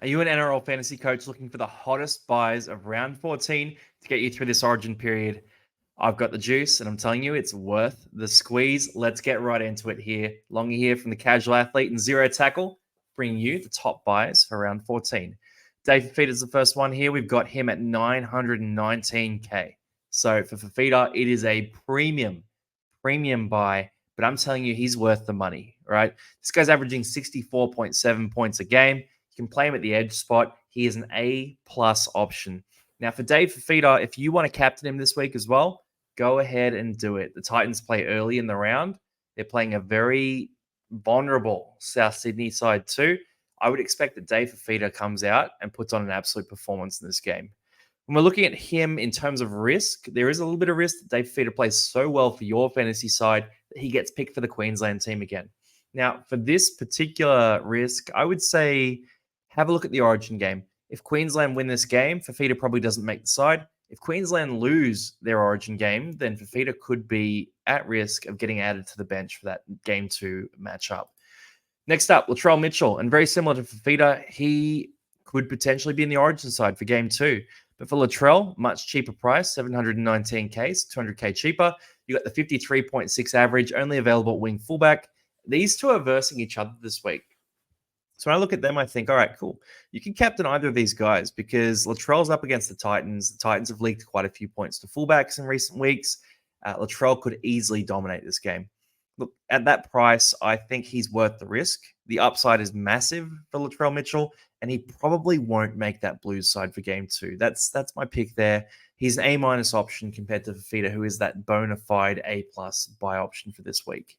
Are you an NRL fantasy coach looking for the hottest buys of round 14 to get you through this origin period? I've got the juice, and I'm telling you, it's worth the squeeze. Let's get right into it here. Longy here from the Casual Athlete and Zero Tackle, bringing you the top buys for round 14. Dave Fafita is the first one here. We've got him at 919K. So for Fafita, it is a premium buy, but I'm telling you, he's worth the money, right? This guy's averaging 64.7 points a game. You can play him at the edge spot. He is an A-plus option. Now, for Dave Fafita, if you want to captain him this week as well, go ahead and do it. The Titans play early in the round. They're playing a very vulnerable South Sydney side too. I would expect that Dave Fafita comes out and puts on an absolute performance in this game. When we're looking at him in terms of risk, there is a little bit of risk that Dave Fafita plays so well for your fantasy side that he gets picked for the Queensland team again. Now, for this particular risk, I would say have a look at the Origin game. If Queensland win this game, Fafita probably doesn't make the side. If Queensland lose their Origin game, then Fafita could be at risk of getting added to the bench for that Game 2 matchup. Next up, Latrell Mitchell. And very similar to Fafita, he could potentially be in the Origin side for Game 2. But for Latrell, much cheaper price, 719K, so 200K cheaper. You got the 53.6 average, only available at wing fullback. These two are versing each other this week. So when I look at them, I think, all right, cool. You can captain either of these guys because Latrell's up against the Titans. The Titans have leaked quite a few points to fullbacks in recent weeks. Latrell could easily dominate this game. Look, at that price, I think he's worth the risk. The upside is massive for Latrell Mitchell, and he probably won't make that Blues side for Game 2. That's my pick there. He's an A- option compared to Fafita, who is that bona fide A+ buy option for this week.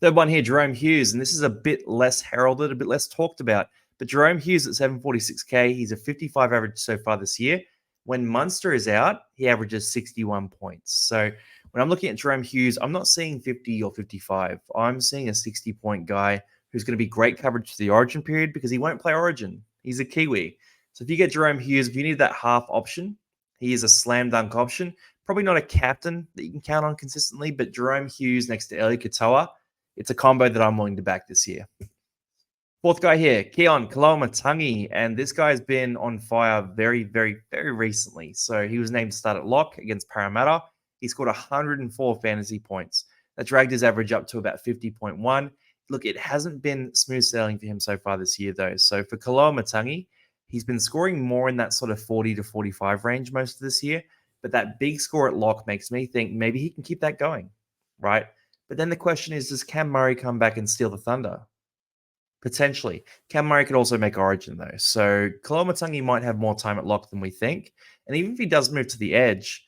Third one here, Jerome Hughes, and this is a bit less heralded, a bit less talked about. But Jerome Hughes at 746K, he's a 55 average so far this year. When Munster is out, he averages 61 points. So when I'm looking at Jerome Hughes, I'm not seeing 50 or 55. I'm seeing a 60-point guy who's going to be great coverage for the Origin period because he won't play Origin. He's a Kiwi. So if you get Jerome Hughes, if you need that half option, he is a slam dunk option. Probably not a captain that you can count on consistently, but Jerome Hughes next to Eli Katoa, it's a combo that I'm willing to back this year. Fourth guy here, Keon Kaloamatangi, and this guy's been on fire very, very, very recently. So he was named to start at lock against Parramatta. He scored 104 fantasy points. That dragged his average up to about 50.1. Look, it hasn't been smooth sailing for him so far this year, though. So for Kaloamatangi, he's been scoring more in that sort of 40 to 45 range most of this year. But that big score at lock makes me think maybe he can keep that going, right? But then the question is, does Cam Murray come back and steal the thunder? Potentially. Cam Murray could also make Origin, though. So Kaloamatangi might have more time at lock than we think. And even if he does move to the edge,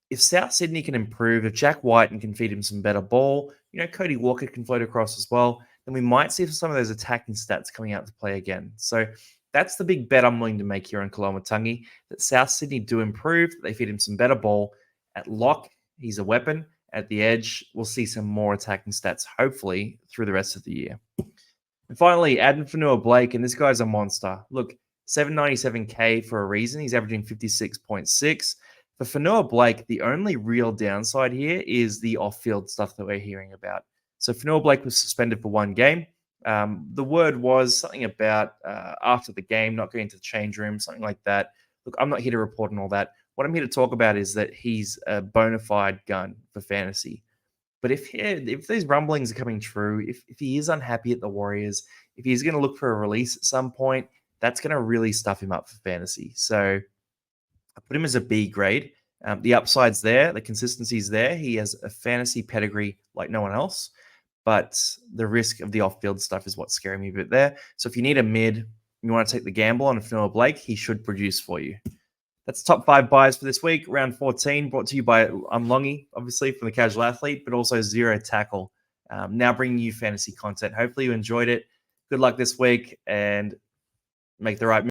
if South Sydney can improve, if Jack Whiten can feed him some better ball, Cody Walker can float across as well, then we might see some of those attacking stats coming out to play again. So that's the big bet I'm willing to make here on Kaloamatangi, that South Sydney do improve, that they feed him some better ball. At lock, he's a weapon. At the edge, we'll see some more attacking stats, hopefully, through the rest of the year. And finally, Adam Fanua-Blake, and this guy's a monster. Look, 797K for a reason. He's averaging 56.6. For Fanua-Blake, the only real downside here is the off-field stuff that we're hearing about. So Fanua-Blake was suspended for one game. The word was something about after the game, not going to the change room, something like that. Look, I'm not here to report on all that. What I'm here to talk about is that he's a bona fide gun for fantasy. But if these rumblings are coming true, if he is unhappy at the Warriors, if he's going to look for a release at some point, that's going to really stuff him up for fantasy. So I put him as a B grade. The upside's there. The consistency's there. He has a fantasy pedigree like no one else. But the risk of the off-field stuff is what's scaring me a bit there. So if you need a mid, you want to take the gamble on Fanua-Blake, he should produce for you. That's top 5 buys for this week, round 14, brought to you by Longy, obviously, from the Casual Athlete, but also Zero Tackle. Now bringing you fantasy content. Hopefully you enjoyed it. Good luck this week and make the right move.